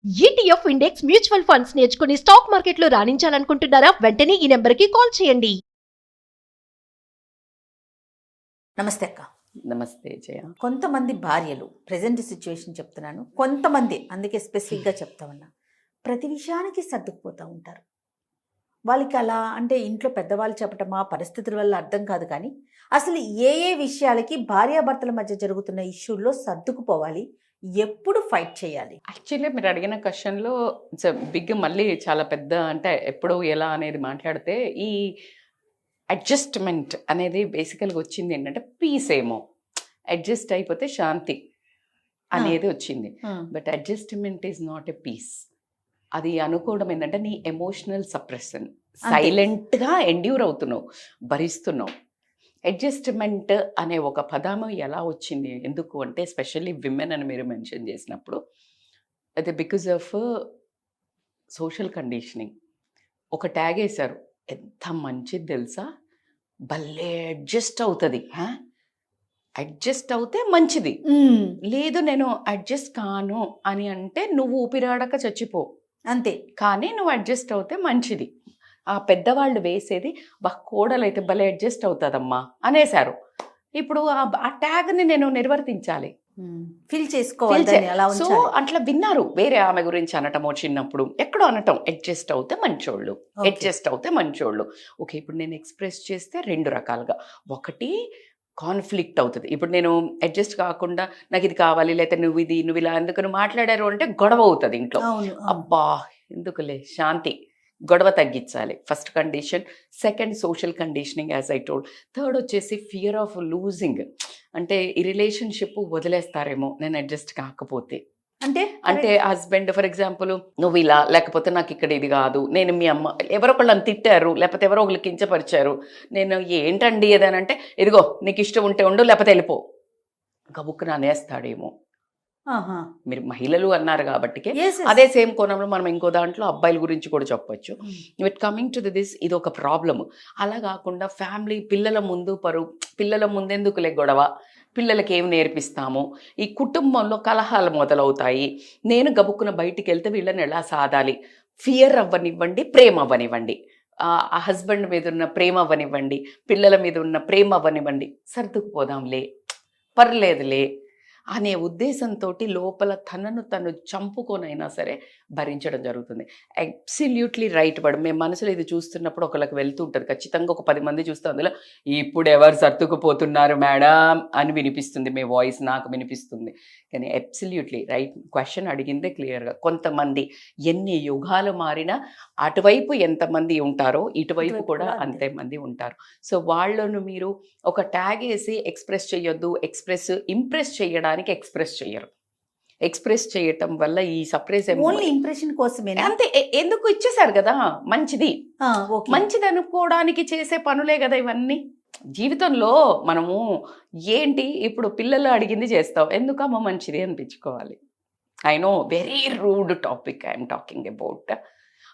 ETF index mutual funds నేర్చుకుని stock మార్కెట్లో రాణించాలనుకుంటున్నారా? వెంటనే ఈ నెంబర్కి కాల్ చేయండి. నమస్తే అక్క. నమస్తే జయ. కొంతమంది భార్యలు, ప్రజెంట్ సిచ్యువేషన్ చెప్తున్నాను, కొంతమంది అందుకే స్పెసిఫిక్గా చెప్తా ఉన్నా, ప్రతి విషయానికి సర్దుకుపోతూ ఉంటారు. వాళ్ళకి అలా అంటే ఇంట్లో పెద్దవాళ్ళు చెప్పటమా, పరిస్థితుల వల్ల అర్థం కాదు. కానీ అసలు ఏ ఏ విషయాలకి భార్యాభర్తల మధ్య జరుగుతున్న ఇష్యూల్లో సర్దుకుపోవాలి, ఎప్పుడు ఫైట్ చేయాలి? యాక్చువల్లీ మీరు అడిగిన క్వశ్చన్లో ఇట్స్ బిగ్, మళ్ళీ చాలా పెద్ద, అంటే ఎప్పుడు ఎలా అనేది మాట్లాడితే ఈ అడ్జస్ట్మెంట్ అనేది బేసికల్గా వచ్చింది ఏంటంటే పీస్ ఏమో, అడ్జస్ట్ అయిపోతే శాంతి అనేది వచ్చింది. But adjustment is not a peace. అది అనుకోవడం ఏంటంటే నీ ఎమోషనల్ సప్రెషన్, సైలెంట్గా ఎండ్యూర్ అవుతున్నావు, భరిస్తున్నావు. అడ్జస్ట్మెంట్ అనే ఒక పదము ఎలా వచ్చింది, ఎందుకు అంటే ఎస్పెషల్లీ విమెన్ అని మీరు మెన్షన్ చేసినప్పుడు, అది బికాజ్ ఆఫ్ సోషల్ కండిషనింగ్. ఒక ట్యాగ్ వేశారు, ఎంత మంచిది తెలుసా, భలే అడ్జస్ట్ అవుతుంది, అడ్జస్ట్ అవుతే మంచిది. లేదు నేను అడ్జస్ట్ కాను అని అంటే నువ్వు ఊపిరాడక చచ్చిపో అంతే. కానీ నువ్వు అడ్జస్ట్ అవుతే మంచిది. ఆ పెద్దవాళ్ళు వేసేది కోడలైతే భలే అడ్జస్ట్ అవుతుందమ్మా అనేశారు. ఇప్పుడు ఆ ట్యాగ్ని నేను నిర్వర్తించాలి, ఫీల్ చేసుకోవాలి. సో అట్లా విన్నారు. వేరే ఆమె గురించి అనటమో, చిన్నప్పుడు ఎక్కడో అనటం, అడ్జస్ట్ అవుతే మంచోళ్ళు, అడ్జస్ట్ అవుతే మంచోళ్ళు. ఓకే, ఇప్పుడు నేను ఎక్స్ప్రెస్ చేస్తే రెండు రకాలుగా, ఒకటి కాన్ఫ్లిక్ట్ అవుతుంది. ఇప్పుడు నేను అడ్జస్ట్ కాకుండా నాకు ఇది కావాలి, లేకపోతే నువ్వు ఇలా ఎందుకు మాట్లాడారు అంటే గొడవ అవుతుంది ఇంట్లో. అబ్బా ఎందుకులే, శాంతి, గొడవ తగ్గించాలి, first condition. Second social conditioning as I told. Third వచ్చేసి ఫియర్ ఆఫ్ లూజింగ్, అంటే ఈ రిలేషన్షిప్ వదిలేస్తారేమో నేను అడ్జస్ట్ కాకపోతే. అంటే హస్బెండ్ ఫర్ ఎగ్జాంపుల్, నువ్వు ఇలా, లేకపోతే నాకు ఇక్కడ ఇది కాదు, నేను మీ అమ్మ ఎవరొకళ్ళని తిట్టారు, లేకపోతే ఎవరో ఒకళ్ళు కించపరిచారు, నేను ఏంటండి ఏదనంటే ఇదిగో నీకు ఇష్టం ఉంటే ఉండు, లేకపోతే వెళ్ళిపో, గబుక్కున అనేస్తాడేమో. మీరు మహిళలు అన్నారు కాబట్టి అదే సేమ్ కోణంలో మనం ఇంకో దాంట్లో అబ్బాయిల గురించి కూడా చెప్పొచ్చు. విత్ కమింగ్ టు దిస్, ఇది ఒక ప్రాబ్లము. అలా కాకుండా ఫ్యామిలీ, పిల్లల ముందు పిల్లల ముందెందుకులే గొడవ, పిల్లలకి ఏం నేర్పిస్తాము, ఈ కుటుంబంలో కలహాలు మొదలవుతాయి. నేను గబుక్కున బయటికి వెళ్తే వీళ్ళని ఎలా సాధాలి, ఫియర్ అవ్వనివ్వండి, ప్రేమ అవ్వనివ్వండి, ఆ హస్బెండ్ మీద ఉన్న ప్రేమ అవ్వనివ్వండి, పిల్లల మీద ఉన్న ప్రేమ అవ్వనివ్వండి, సర్దుకుపోదాంలే, పర్లేదులే అనే ఉద్దేశంతో లోపల తనను తను చంపుకొనైనా సరే భరించడం జరుగుతుంది. Absolutely right. వాడు మేము మనసులో ఇది చూస్తున్నప్పుడు ఒకళ్ళకి వెళ్తూ ఉంటుంది, ఖచ్చితంగా ఒక 10 మంది చూస్తే అందులో ఇప్పుడు ఎవరు సర్దుకుపోతున్నారు మేడం అని వినిపిస్తుంది, మీ వాయిస్ నాకు వినిపిస్తుంది. కానీ అబ్సల్యూట్లీ రైట్ క్వశ్చన్ అడిగిందే క్లియర్గా. కొంతమంది ఎన్ని యుగాలు మారినా అటువైపు ఎంతమంది ఉంటారో ఇటువైపు కూడా అంతే మంది ఉంటారు. సో వాళ్ళను మీరు ఒక ట్యాగ్ వేసి ఎక్స్ప్రెస్ చేయొద్దు, ఇంప్రెస్ చేయడానికి ఎక్స్ప్రెస్ చేయరు. ఎక్స్ప్రెస్ చేయటం వల్ల ఈ సప్రెస్ ఓన్లీ ఇంప్రెషన్ కోసమే అంతే. ఎందుకు ఇచ్చేసారు కదా, మంచిది మంచిది అనుకోవడానికి చేసే పనులే కదా ఇవన్నీ. జీవితంలో మనము ఏంటి, ఇప్పుడు పిల్లలు అడిగింది చేస్తావు, ఎందుకమ్మా మంచిది అనిపించుకోవాలి. I know very rude topic I'm talking about.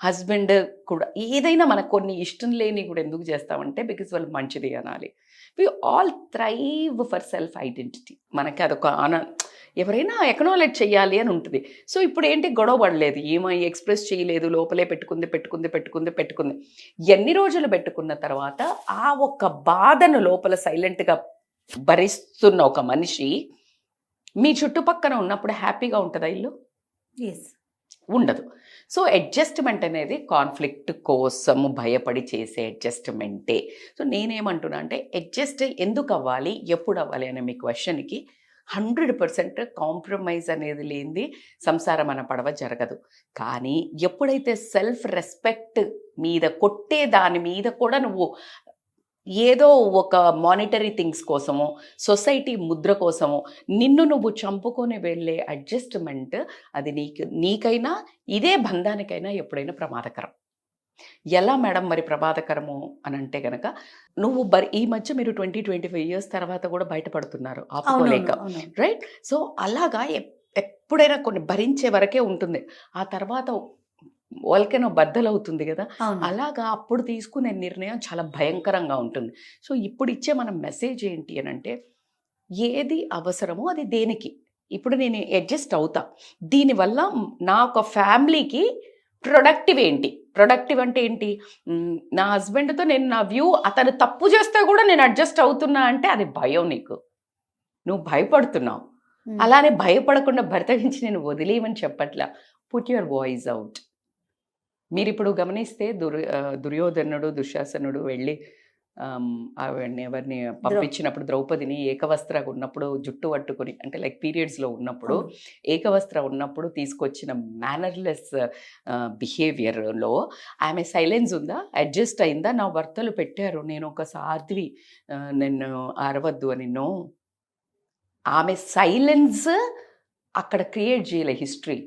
Husband కూడా ఏదైనా మనకు కొన్ని ఇష్టం లేని కూడా ఎందుకు చేస్తామంటే బికాజ్ వాళ్ళు మంచిది అనాలి. We all thrive for self identity. మనకి అదొక ఎవరైనా ఎక్నాలెడ్జ్ చేయాలి అని ఉంటుంది. సో ఇప్పుడు ఏంటి, గొడవ పడలేదు, ఏమై ఎక్స్ప్రెస్ చేయలేదు, లోపలే పెట్టుకుంది. ఎన్ని రోజులు పెట్టుకున్న తర్వాత ఆ ఒక్క బాధను లోపల సైలెంట్గా భరిస్తున్న ఒక మనిషి మీ చుట్టుపక్కన ఉన్నప్పుడు హ్యాపీగా ఉంటుందా ఇల్లు? ఉండదు. సో అడ్జస్ట్మెంట్ అనేది కాన్ఫ్లిక్ట్ కోసము భయపడి చేసే అడ్జస్ట్మెంటే. సో నేనేమంటున్నా అంటే, అడ్జస్ట్ ఎందుకు అవ్వాలి, ఎప్పుడు అవ్వాలి అనే మీ క్వశ్చన్కి 100% కాంప్రమైజ్ అనేది లేనిది సంసారం అన్న పడవ జరగదు. కానీ ఎప్పుడైతే సెల్ఫ్ రెస్పెక్ట్ మీద కొట్టే దాని మీద కూడా నువ్వు ఏదో ఒక మానిటరీ థింగ్స్ కోసమో, సొసైటీ ముద్ర కోసమో నిన్ను నువ్వు చంపుకొని వెళ్ళే అడ్జస్ట్మెంట్, అది నీకైనా ఇదే బంధానికైనా ఎప్పుడైనా ప్రమాదకరం. ఎలా మేడం మరి ప్రమాదకరము అని అంటే కనుక, నువ్వు ఈ మధ్య మీరు 20-25 ఇయర్స్ తర్వాత కూడా బయటపడుతున్నారు ఆపుకోలేక, రైట్? సో అలాగా ఎప్పుడైనా కొన్ని భరించే వరకే ఉంటుంది, ఆ తర్వాత వాళ్ళకైనా బద్దలవుతుంది కదా. అలాగా అప్పుడు తీసుకునే నిర్ణయం చాలా భయంకరంగా ఉంటుంది. సో ఇప్పుడు ఇచ్చే మన మెసేజ్ ఏంటి అని అంటే, ఏది అవసరమో అది దేనికి, ఇప్పుడు నేను అడ్జస్ట్ అవుతా. దీనివల్ల నా ఒక ఫ్యామిలీకి ప్రొడక్టివ్ ఏంటి? ప్రొడక్టివ్ అంటే ఏంటి? నా హస్బెండ్తో నేను నా వ్యూ అతను తప్పు చేస్తే కూడా నేను అడ్జస్ట్ అవుతున్నా అంటే అది భయం నీకు. నువ్వు భయపడుతున్నావు. అలానే భయపడకుండా భర్త నుంచి నేను వదిలేయమని చెప్పట్లా. Put your voice out. మీరు ఇప్పుడు గమనిస్తే దుర్యోధనుడు దుశ్శాసనుడు వెళ్ళి ఆవిడని ఎవరిని పంపించినప్పుడు ద్రౌపదిని ఏకవస్త్ర ఉన్నప్పుడు జుట్టు పట్టుకుని అంటే లైక్ పీరియడ్స్లో ఉన్నప్పుడు ఏకవస్త్ర ఉన్నప్పుడు తీసుకొచ్చిన మేనర్లెస్ బిహేవియర్లో ఆమె సైలెన్స్ ఉందా? అడ్జస్ట్ అయిందా? నా భర్తలు పెట్టారు, నేను ఒక సాధ్వి, నేను అరవద్దు అని. నో, ఆమె సైలెన్స్ అక్కడ క్రియేట్ చేయలే హిస్టరీ,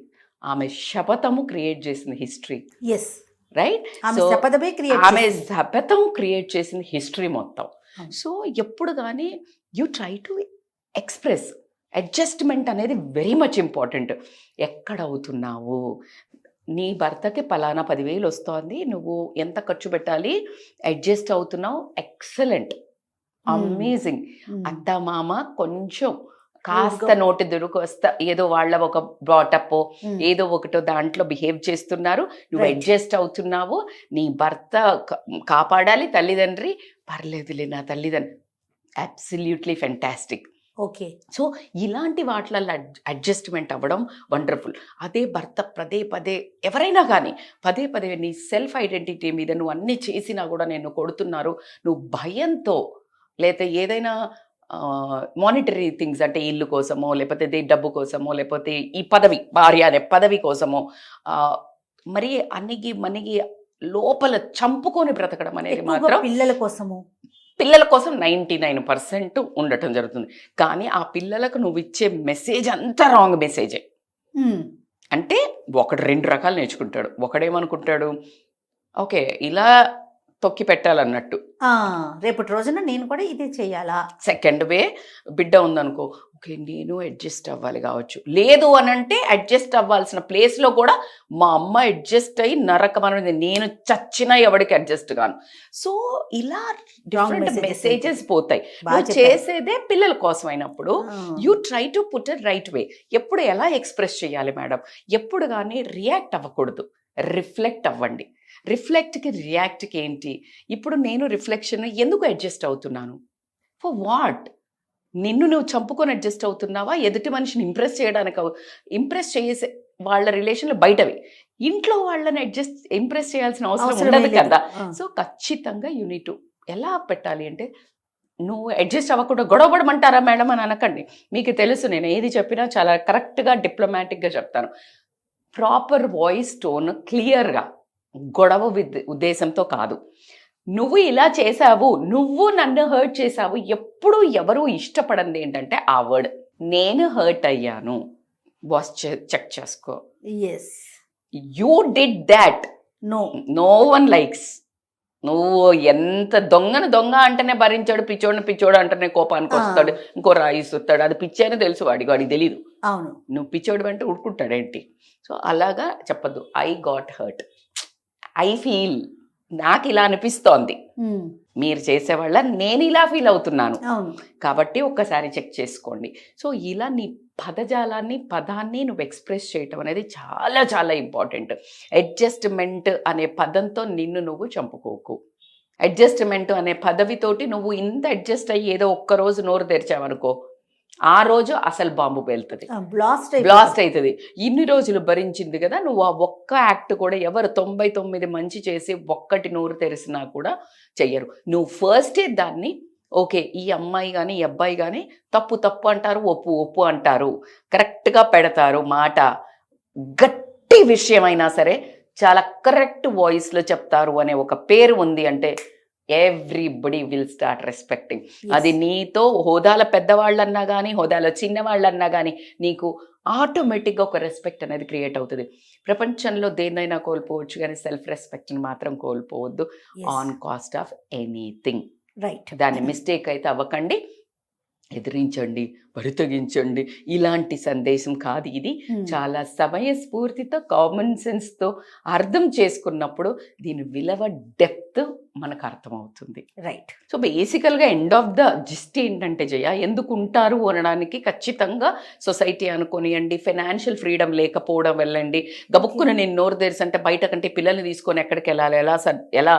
ఆమె శపథము క్రియేట్ చేసింది హిస్టరీ. Yes, right. ఆమె శపథం క్రియేట్ చేసింది హిస్టరీ మొత్తం. సో ఎప్పుడు కానీ you try to express. Adjustment అనేది వెరీ మచ్ ఇంపార్టెంట్. ఎక్కడ అవుతున్నావు? నీ భర్తకి పలానా 10,000 వస్తోంది, నువ్వు ఎంత ఖర్చు పెట్టాలి? అడ్జస్ట్ అవుతున్నావు, ఎక్సలెంట్, అమేజింగ్. అత్త మామ కొంచెం కాస్త నోటి దురుకొస్తా ఏదో వాళ్ళ ఒక బ్రాటప్ ఏదో ఒకటో దాంట్లో బిహేవ్ చేస్తున్నారు, నువ్వు అడ్జస్ట్ అవుతున్నావు, నీ భర్త కాపాడాలి, తల్లిదండ్రి పర్లేదులే నా తల్లిదండ్రి, అబ్సల్యూట్లీ ఫెంటాస్టిక్. ఓకే. సో ఇలాంటి వాటిలలో అడ్జస్ట్మెంట్ అవ్వడం వండర్ఫుల్. అదే భర్త పదే పదే ఎవరైనా కానీ పదే పదే నీ సెల్ఫ్ ఐడెంటిటీ మీద నువ్వు అన్నీ చేసినా కూడా నేను కొడుతున్నారు, నువ్వు భయంతో లేకపోతే ఏదైనా మానిటరీ థింగ్స్ అంటే ఇల్లు కోసమో లేకపోతే డబ్బు కోసమో లేకపోతే ఈ పదవి భార్య అనే పదవి కోసమో మరి అన్నిగి మనకి లోపల చంపుకొని బ్రతకడం అనేది మాత్రం పిల్లల కోసం 99% ఉండటం జరుగుతుంది. కానీ ఆ పిల్లలకు నువ్వు ఇచ్చే మెసేజ్ అంతా రాంగ్ మెసేజే. అంటే ఒకడు 2 రకాలు నేర్చుకుంటాడు. ఒకడేమనుకుంటాడు, ఓకే ఇలా తొక్కి పెట్టాలన్నట్టు, రేపటి రోజున నేను కూడా ఇది చేయాలా. సెకండ్ వే, బిడ్డ ఉందనుకో, ఓకే నేను అడ్జస్ట్ అవ్వాలి కావచ్చు. లేదు అని అంటే అడ్జస్ట్ అవ్వాల్సిన ప్లేస్లో కూడా మా అమ్మ అడ్జస్ట్ అయ్యి నరకం అనేది, నేను చచ్చినా ఎవరికి అడ్జస్ట్ కాను. సో ఇలా డిఫరెంట్ మెసేజెస్ పోతాయి. నువ్వు చేసేదే పిల్లల కోసం అయినప్పుడు you try to put a right way. ఎప్పుడు ఎలా ఎక్స్ప్రెస్ చేయాలి మేడం? ఎప్పుడు కానీ రియాక్ట్ అవ్వకూడదు, రిఫ్లెక్ట్ అవ్వండి. రిఫ్లెక్ట్కి రియాక్ట్కి ఏంటి? ఇప్పుడు నేను రిఫ్లెక్షన్ ఎందుకు అడ్జస్ట్ అవుతున్నాను? For what? నిన్ను నువ్వు చంపుకొని అడ్జస్ట్ అవుతున్నావా? ఎదుటి మనిషిని ఇంప్రెస్ చేయడానికి? ఇంప్రెస్ చేసే వాళ్ళ రిలేషన్లు బయటవి, ఇంట్లో వాళ్ళని ఇంప్రెస్ చేయాల్సిన అవసరం ఉండదు కదా. సో ఖచ్చితంగా యూనిట్ ఎలా పెట్టాలి అంటే, నువ్వు అడ్జస్ట్ అవ్వకుండా గొడవపడమంటారా మేడం అని అనకండి. మీకు తెలుసు నేను ఏది చెప్పినా చాలా కరెక్ట్గా డిప్లొమాటిక్గా చెప్తాను. ప్రాపర్ వాయిస్ టోన్ క్లియర్గా, గొడవ ఉద్దేశంతో కాదు. నువ్వు ఇలా చేసావు, నువ్వు నన్ను హర్ట్ చేసావు. ఎప్పుడు ఎవరు ఇష్టపడంది ఏంటంటే ఆ వర్డ్, నేను హర్ట్ అయ్యాను. బాస్ చెక్ చేసుకో. You did that. No one likes. నువ్వు ఎంత దొంగ అంటేనే భరించాడు, పిచ్చోడు అంటేనే కోపానికి వస్తాడు, ఇంకో రాయి ఇస్తాడు. అది పిచ్చి అని తెలుసు వాడికి తెలియదు. అవును, నువ్వు పిచ్చోడు అంటే ఉడుకుంటాడేంటి? సో అలాగా చెప్పద్దు. I got hurt, I feel, నాకు ఇలా అనిపిస్తోంది. మీరు చేసేవాళ్ళ నేను ఇలా ఫీల్ అవుతున్నాను కాబట్టి ఒక్కసారి చెక్ చేసుకోండి. సో ఇలా నీ పదాన్ని నువ్వు ఎక్స్ప్రెస్ చేయటం అనేది చాలా చాలా ఇంపార్టెంట్. అడ్జస్ట్మెంట్ అనే పదంతో నిన్ను నువ్వు చంపుకోకు. అడ్జస్ట్మెంట్ అనే పదవితోటి నువ్వు ఇంత అడ్జస్ట్ అయ్యి ఏదో ఒక్కరోజు నోరు తెరిచావనుకో, ఆ రోజు అసలు బాంబు పేలుతుంది, బ్లాస్ట్ అవుతుంది. ఇన్ని రోజులు భరించింది కదా, నువ్వు ఆ ఒక్క యాక్ట్ కూడా ఎవరు 99 మంచి చేసి ఒక్కటి నోరు తెరిసినా కూడా చెయ్యరు. నువ్వు ఫస్టే దాన్ని ఓకే, ఈ అమ్మాయి కానీ ఈ అబ్బాయి కానీ తప్పు అంటారు, ఒప్పు అంటారు, కరెక్ట్గా పెడతారు మాట, గట్టి విషయమైనా సరే చాలా కరెక్ట్ వాయిస్లో చెప్తారు అనే ఒక పేరు ఉంది అంటే ఎవ్రీబడి విల్ స్టార్ట్ రెస్పెక్టింగ్. అది నీతో హోదాల పెద్దవాళ్ళన్నా కానీ హోదాలో చిన్నవాళ్ళన్నా కానీ నీకు ఆటోమేటిక్గా ఒక రెస్పెక్ట్ అనేది క్రియేట్ అవుతుంది. ప్రపంచంలో దేన్నైనా కోల్పోవచ్చు కానీ సెల్ఫ్ రెస్పెక్ట్ని మాత్రం కోల్పోవద్దు on cost of anything. Right. దాన్ని మిస్టేక్ అయితే అవ్వకండి. ఎదిరించండి, బరితెగించండి ఇలాంటి సందేశం కాదు ఇది. చాలా సమయస్ఫూర్తితో కామన్ సెన్స్తో అర్థం చేసుకున్నప్పుడు దీని విలువ డెప్త్ మనకు అర్థమవుతుంది. రైట్. సో బేసికల్గా ఎండ్ ఆఫ్ ద జిస్ట్ ఏంటంటే జయ, ఎందుకు ఉంటారు అనడానికి ఖచ్చితంగా సొసైటీ అనుకోనియండి, ఫైనాన్షియల్ ఫ్రీడమ్ లేకపోవడం వెళ్ళండి, గబుక్కున నేను నోరు తెరిసంటే బయట కంటే పిల్లల్ని తీసుకొని ఎక్కడికి వెళ్ళాలి, ఎలా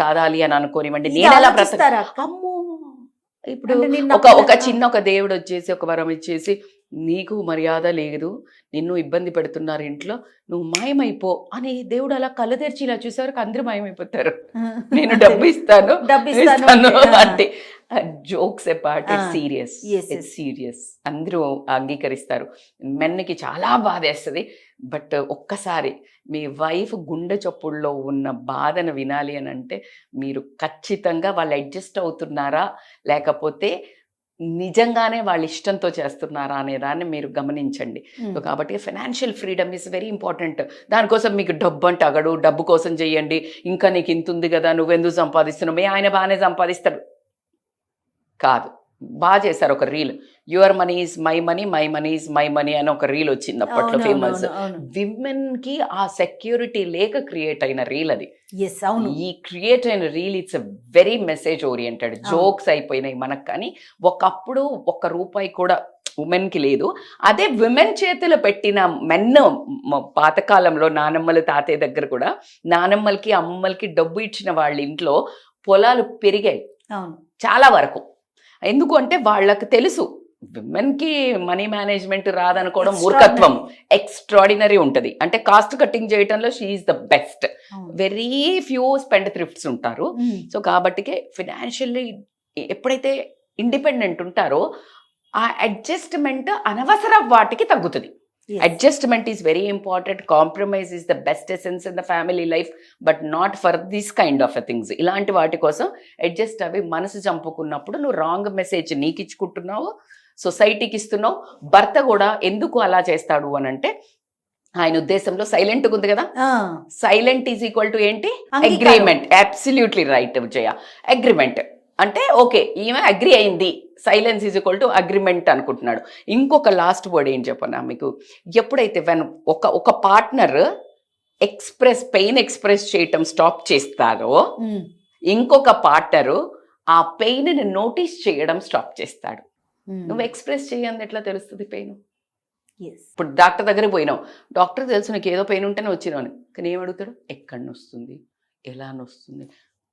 సాధాలి అని అనుకోనివ్వండి, నేను ఎలా ఆలోచిస్తారా అక్క? అమ్మో ఇప్పుడు అంటే నిన్న ఒక చిన్న ఒక దేవుడు వచ్చేసి ఒక వరం ఇచ్చేసి నీకు మర్యాద లేదు, నిన్ను ఇబ్బంది పెడుతున్నారు ఇంట్లో, నువ్వు మాయమైపో అని దేవుడు అలా కళ్ళు తెరిచి ఇలా చూసేవారికి అందరూ మాయమైపోతారు. నేను డబ్బు ఇస్తాను అంటే jokes apart, it's serious, it's serious. అందరూ అంగీకరిస్తారు. మెన్కి చాలా బాధేస్తుంది. బట్ ఒక్కసారి మీ వైఫ్ గుండె చప్పుల్లో ఉన్న బాధను వినాలి అని అంటే మీరు ఖచ్చితంగా వాళ్ళు అడ్జస్ట్ అవుతున్నారా లేకపోతే నిజంగానే వాళ్ళ ఇష్టంతో చేస్తున్నారా అనే దాన్ని మీరు గమనించండి. సో కాబట్టి financial freedom is very important. దానికోసం మీకు డబ్బు అంటే అగడు, డబ్బు కోసం చెయ్యండి, ఇంకా నీకు ఇంత ఉంది కదా నువ్వెందుకు సంపాదిస్తున్నావు, మీ ఆయన బాగానే సంపాదిస్తాడు కాదు. బాగా చేశారు ఒక reel, your money is my money, my money is my money అని ఒక రీల్ వచ్చింది అప్పట్లో ఫేమస్. విమెన్ కి ఆ సెక్యూరిటీ లేక క్రియేట్ అయిన రీల్ అది. ఈ క్రియేట్ అయిన reel it's very message oriented. Jokes అయిపోయినాయి మనకు, కానీ ఒకప్పుడు ₹1 కూడా ఉమెన్ కి లేదు. అదే విమెన్ చేతిలో పెట్టిన మెన్ పాతకాలంలో నానమ్మలు తాతయ్య దగ్గర కూడా నానమ్మలకి అమ్మమ్మలకి డబ్బు ఇచ్చిన వాళ్ళ ఇంట్లో పొలాలు పెరిగాయి చాలా వరకు. ఎందుకు అంటే వాళ్ళకి తెలుసు విమెన్కి మనీ మేనేజ్మెంట్ రాదనుకోవడం మూర్ఖత్వం. ఎక్స్ట్రాడినరీ ఉంటుంది. అంటే కాస్ట్ కట్టింగ్ చేయటంలో she is the best. Very few spend thrifts ఉంటారు. సో కాబట్టికే ఫినాన్షియల్లీ ఎప్పుడైతే ఇండిపెండెంట్ ఉంటారో ఆ అడ్జస్ట్మెంట్ అనవసర వాటికి తగ్గుతుంది. Adjustment is very important. Compromise is the best essence in the family life, but not for this kind of things. ఇలాంటి వాటి కోసం అడ్జస్ట్ అవి మనసు చంపుకున్నప్పుడు నువ్వు రాంగ్ మెసేజ్ నీకు ఇచ్చుకుంటున్నావు, సొసైటీకి ఇస్తున్నావు. భర్త కూడా ఎందుకు అలా చేస్తాడు అని అంటే ఆయన ఉద్దేశంలో సైలెంట్గా ఉంది కదా, సైలెంట్ ఈజ్ ఈక్వల్ టు ఏంటి, అగ్రిమెంట్. అబ్సల్యూట్లీ రైట్ విజయ. అగ్రిమెంట్ అంటే ఓకే ఈమె అగ్రి అయింది, silence is equal to agreement అనుకుంటున్నాడు. ఇంకొక లాస్ట్ వర్డ్ ఏం చెప్పనా మీకు, ఎప్పుడైతే ఒక పార్ట్నర్ పెయిన్ ఎక్స్ప్రెస్ చేయటం స్టాప్ చేస్తారో ఇంకొక పార్ట్నరు ఆ పెయిన్ ని నోటీస్ చేయడం స్టాప్ చేస్తాడు. నువ్వు ఎక్స్ప్రెస్ చేయండి ఎట్లా తెలుస్తుంది పెయిన్? ఇప్పుడు డాక్టర్ దగ్గరికి పోయినావు, డాక్టర్ తెలుసు నీకు ఏదో పెయిన్ ఉంటేనే వచ్చినావు అని, కానీ ఏం అడుగుతాడు, ఎక్కడ నొస్తుంది, ఎలా నొస్తుంది,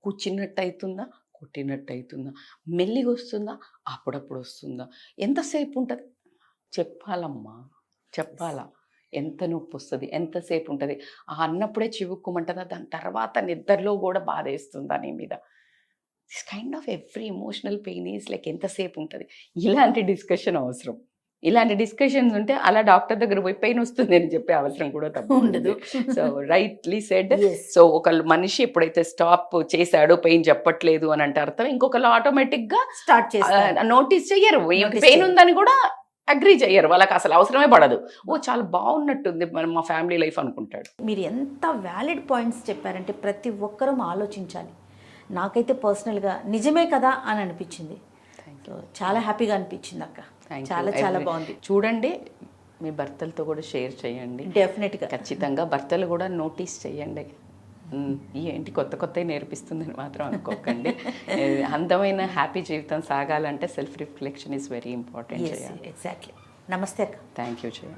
కూర్చున్నట్టు అవుతుందా, కొట్టినట్టు అవుతుందా, మెల్లిగా వస్తుందా, అప్పుడప్పుడు వస్తుందా, ఎంతసేపు ఉంటుంది చెప్పాలమ్మా, చెప్పాలా, ఎంత నొప్పి వస్తుంది, ఎంతసేపు ఉంటుంది, ఆ అన్నప్పుడే చివుక్కుమంటుందా, దాని తర్వాత నిద్రలో కూడా బాధ వేస్తుందా నీ మీద. This kind of every emotional pain is like ఎంతసేపు ఉంటుంది. ఇలాంటి డిస్కషన్ అవసరం. ఇలాంటి డిస్కషన్స్ ఉంటే అలా డాక్టర్ దగ్గర పోయి పెయిన్ వస్తుంది అని చెప్పే అవసరం కూడా తప్ప ఉండదు. So rightly said. సో ఒక మనిషి ఎప్పుడైతే స్టాప్ చేశాడో పెయిన్ చెప్పట్లేదు అని అంటే అర్థం ఇంకొకరు ఆటోమేటిక్ గా స్టార్ట్ చేస్తారు, నోటీస్ చెయ్యరు, పెయిన్ ఉందని కూడా అగ్రీ చెయ్యరు, వాళ్ళకి అసలు అవసరమే పడదు. ఓ చాలా బాగున్నట్టుంది మా ఫ్యామిలీ లైఫ్ అనుకుంటాడు. మీరు ఎంత వ్యాలిడ్ పాయింట్స్ చెప్పారంటే ప్రతి ఒక్కరూ ఆలోచించాలి. నాకైతే పర్సనల్గా నిజమే కదా అని అనిపించింది. చాలా హ్యాపీగా అనిపించింది అక్క, చాలా చాలా బాగుంది. చూడండి, మీ భర్తలతో కూడా షేర్ చేయండి. డెఫినెట్గా ఖచ్చితంగా భర్తలు కూడా నోటీస్ చేయండి. ఏంటి కొత్త కొత్తవి నేర్పిస్తుందని మాత్రం అనుకోకండి. అందమైన హ్యాపీ జీవితం సాగాలంటే self reflection is very important. Exactly. నమస్తే అక్క. Thank you Jaya.